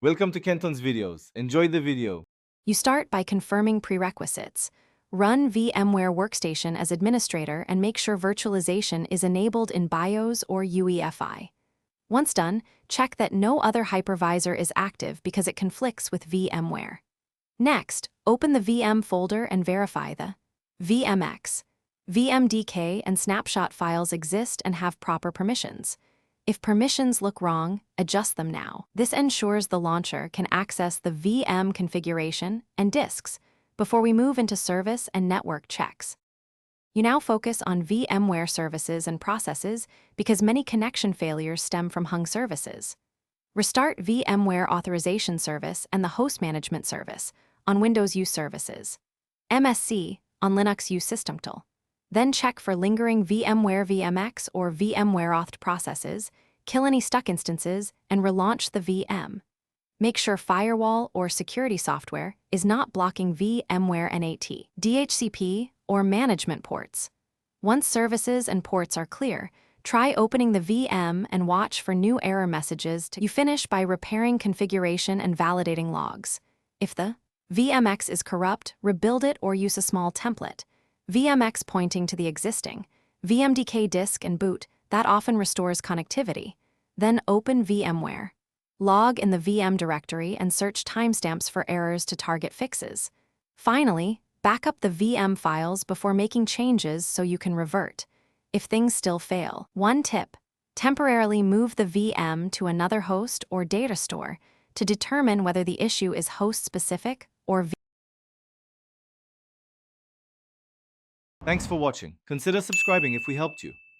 Welcome to Kenton's videos. Enjoy the video. You start by confirming prerequisites. Run VMware Workstation as administrator and make sure virtualization is enabled in BIOS or UEFI. Once done, check that no other hypervisor is active because it conflicts with VMware. Next, open the VM folder and verify the VMX, VMDK, and snapshot files exist and have proper permissions. If permissions look wrong, adjust them now. This ensures the launcher can access the VM configuration and disks before we move into service and network checks. You now focus on VMware services and processes because many connection failures stem from hung services. Restart VMware Authorization Service and the Host Management Service on Windows Use Services, MSC on Linux Use System Tool. Then check for lingering VMware VMX or VMware Auth processes, kill any stuck instances, and relaunch the VM. Make sure firewall or security software is not blocking VMware NAT, DHCP, or management ports. Once services and ports are clear, try opening the VM and watch for new error messages. You finish by repairing configuration and validating logs. If the VMX is corrupt, rebuild it or use a small template. VMX pointing to the existing VMDK disk and boot that often restores connectivity. Then open VMware. Log in the VM directory and search timestamps for errors to target fixes. Finally, back up the VM files before making changes so you can revert if things still fail. One tip: temporarily move the VM to another host or data store to determine whether the issue is host-specific or Thanks for watching. Consider subscribing if we helped you.